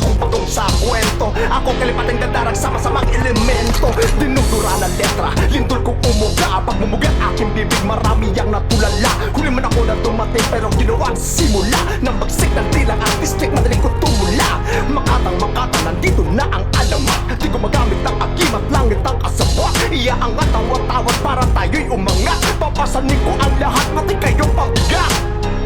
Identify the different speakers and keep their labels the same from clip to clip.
Speaker 1: akong pagong sa kwento. Ako kalipating dadarag sa masamang elemento. Dinudura ng letra, lindol kong umuga. Pagmumuga aking bibig, marami ang natulala. Huli man ako na dumating pero ginawang simula. Nang bagsik ng tilang artistic, madaling ko tumula. Makatang nandito na ang alamat. Di ko magamit ang agimat, langit ang kasabwa. Iaangat ang watawat para tayo'y umangat. Papasanin ko ang lahat, pati kayong pabigat.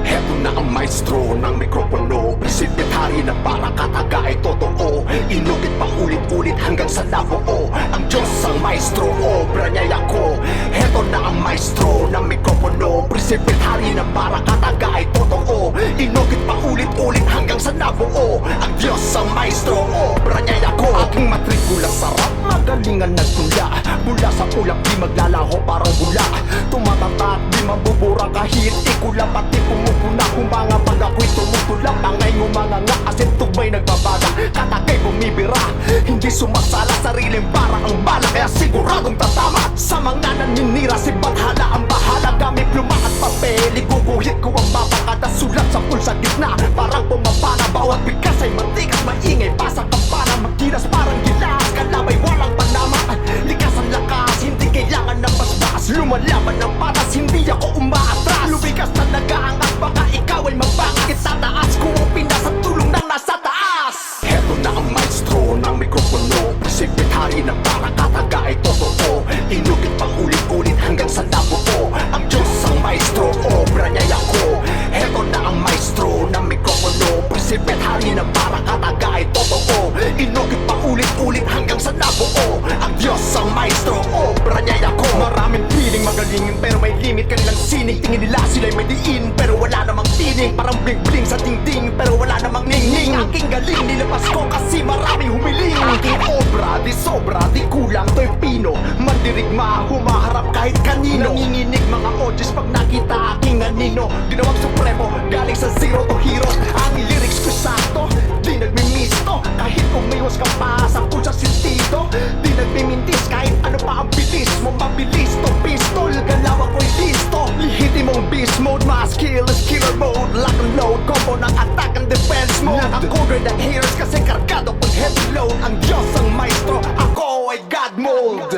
Speaker 1: Heto na ang maestro ng mikropono. Prinsipit hari na para kataga ay totoo. Inukit pa ulit-ulit hanggang sa nabuo. Ang Diyos ang maestro, obra niya ako. Heto na ang maestro ng mikropono. Prinsipit hari na para kataga ay totoo. Inukit pa ulit-ulit hanggang sa nabuo. Ang Diyos ang maestro, obra niya ako. Aking matrikula sarap, magalingan nagtula. Mula sa ulap di maglalaho parang bula. Tumatata at di mabubura kahit ikula. Pati pumupuna kung mga pag ako'y tumutulap. Angay ngumanga nga asin tugmay nagbabaga. Katakay bumibira, hindi sumasala. Sariling para ang bala kaya siguradong tatama. Sa mga naninira si Bathala ang bahala. Gamit pluma at papel, iguguhit ko ang mapakada. Sulat sa pulsa gitna, parang pumapana. Bawat bigas ay matigas, maingay pa sa kampana. Magkilas parang gilas, kalabay walang panama. Likas ang lakas, hindi kailangan ng basbas. Lumalaban ng patas, hindi ako umaatras. Lumigas talaga ang at baka ikaw ay mabangas. Itataas ko ang pinas at tulong ng nasa taas. Heto na ang maestro ng mikropono. Prinsipit hari na para kataga ay totoo. Inukit pang ulit-ulit hanggang sa nabuo. Ang Diyos ang maestro, obra niya ako. Heto na ang maestro ng mikropono. Prinsipit hari na para kataga ay totoo. Inukit pang ulit-ulit hanggang sa nabuo. Ang Diyos ang maestro, obra niya ako. Maraming piling magalingin pero may limit kanilang sining. Tingin nila sila'y may diin pero wala namang tining. Parang bling-bling sa dingding pero wala namang ning-ning. Aking galing nilabas ko kasi maraming humiling. Aking obra, di sobra, di kulang. To'y pino, mandirigma, humaharap kahit kanino. Nanginginig mga audios pag nakita aking anino. Ginawang supremo, galing sa zero to hero. Ang lyrics ko sakto, di nagmimisto. Kahit umiwas ka pa sa pulsa sentido. Di nagmimintis kahit ano pa ang bilis mo. Mabilis to pistol, galaw ako'y listo. Lihitin mong beast mode, my skill is killer mode. Lock and load, combo ng attack and defense mode. Nakakover ng haters kasi kargado pag heavy load. Ang Diyos ang maestro, ako ay God mold.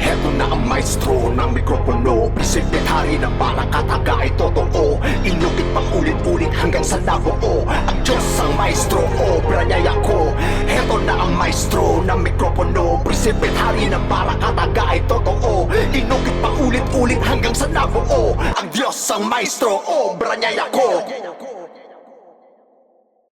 Speaker 1: Heto na ang maestro ng mikropono. Prinsipit hari na para kataga ay totoo. Inukit pang ulit-ulit hanggang sa nabuo. Ang Diyos ang maestro, obra niya ako. Heto na ang maestro ng mikropono. Prinsipit hari na para kataga ay totoo. Inukit pang ulit-ulit hanggang sa nabuo. Ang Diyos ang maestro, obra niya ako.